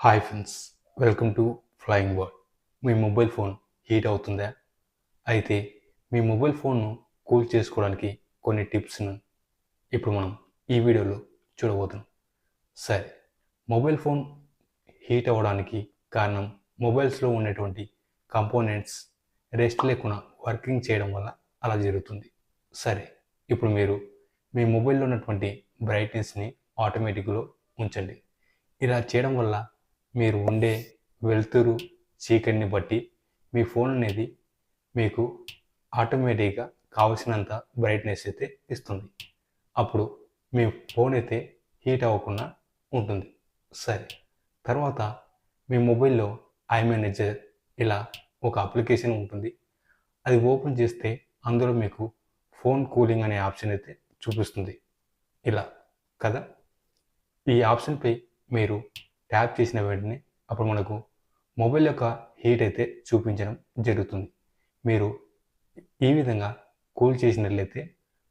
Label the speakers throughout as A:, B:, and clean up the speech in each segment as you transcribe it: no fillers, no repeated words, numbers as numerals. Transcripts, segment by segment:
A: Hi friends, welcome to flying bird. Me mobile phone heat అవుతుందా? అయితే మీ mobile ఫోన్ను cool చేసుకోవడానికి కొన్ని టిప్స్ను ఇప్పుడు మనం ఈ వీడియోలో చూడబోతున్నాం. సరే, మొబైల్ ఫోన్ హీట్ అవ్వడానికి కారణం మొబైల్స్లో ఉండేటువంటి కంపోనెంట్స్ రెస్ట్ లేకుండా వర్కింగ్ చేయడం వల్ల అలా జరుగుతుంది. సరే, ఇప్పుడు మీరు మీ మొబైల్లో ఉన్నటువంటి బ్రైట్నెస్ని ఆటోమేటిక్లో ఉంచండి. ఇలా చేయడం వల్ల మీరు ఉండే వెలుతురు చీకటిని బట్టి మీ ఫోన్ అనేది మీకు ఆటోమేటిక్గా కావలసినంత బ్రైట్నెస్ అయితే ఇస్తుంది. అప్పుడు మీ ఫోన్ అయితే హీట్ అవ్వకుండా ఉంటుంది. సరే, తర్వాత మీ మొబైల్లో ఐ మేనేజర్ ఇలా ఒక అప్లికేషన్ ఉంటుంది. అది ఓపెన్ చేస్తే అందులో మీకు ఫోన్ కూలింగ్ అనే ఆప్షన్ అయితే చూపిస్తుంది. ఇలా కదా, ఈ ఆప్షన్పై మీరు ట్యాప్ చేసిన వెంటనే అప్పుడు మనకు మొబైల్ యొక్క హీట్ అయితే చూపించడం జరుగుతుంది. మీరు ఈ విధంగా కూల్ చేసినట్లయితే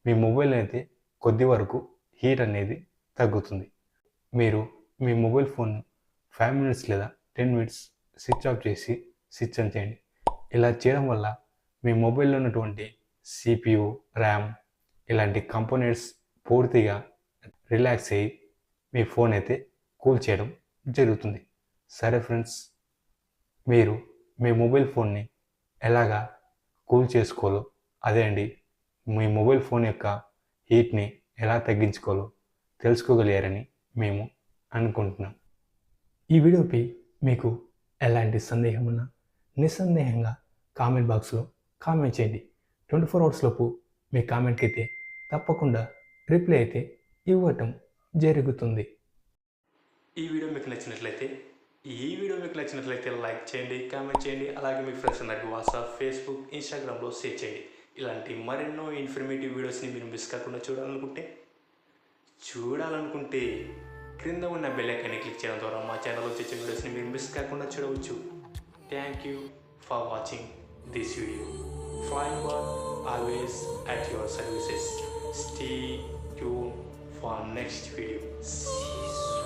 A: మీ మొబైల్ అయితే కొద్ది వరకు హీట్ అనేది తగ్గుతుంది. మీరు మీ మొబైల్ ఫోన్ 5 మినిట్స్ లేదా 10 మినిట్స్ స్విచ్ ఆఫ్ చేసి స్విచ్ ఆన్ చేయండి. ఇలా చేయడం వల్ల మీ మొబైల్లో ఉన్నటువంటి CPU, ర్యామ్ ఇలాంటి కంపోనెంట్స్ పూర్తిగా రిలాక్స్ అయ్యి మీ ఫోన్ అయితే కూల్ చేయడం జరుగుతుంది. సరే ఫ్రెండ్స్, మీరు మీ మొబైల్ ఫోన్ని ఎలాగా కూల్ చేసుకోవాలో, అదే అండి, మీ మొబైల్ ఫోన్ యొక్క హీట్ని ఎలా తగ్గించుకోవాలో తెలుసుకోగలిగారని మేము అనుకుంటున్నాం. ఈ వీడియోపై మీకు ఎలాంటి సందేహం ఉన్నా నిస్సందేహంగా కామెంట్ బాక్స్లో కామెంట్ చేయండి. 24 అవర్స్ లోపు మీ కామెంట్కి అయితే తప్పకుండా రిప్లై అయితే ఇవ్వటం జరుగుతుంది. ఈ వీడియో మీకు నచ్చినట్లయితే లైక్ చేయండి, కామెంట్ చేయండి. అలాగే మీ ఫ్రెండ్స్ అందరికీ వాట్సాప్, ఫేస్బుక్, ఇన్స్టాగ్రామ్లో షేర్ చేయండి. ఇలాంటి మరెన్నో ఇన్ఫర్మేటివ్ వీడియోస్ని మీరు మిస్ కాకుండా చూడాలనుకుంటే క్రింద ఉన్న బెల్ ఐకాన్ని క్లిక్ చేయడం ద్వారా మా ఛానల్లో వచ్చే వీడియోస్ని మీరు మిస్ కాకుండా చూడవచ్చు. Thank you for watching this video. Flying Bird, always at your services. Stay tuned for next video. See you soon.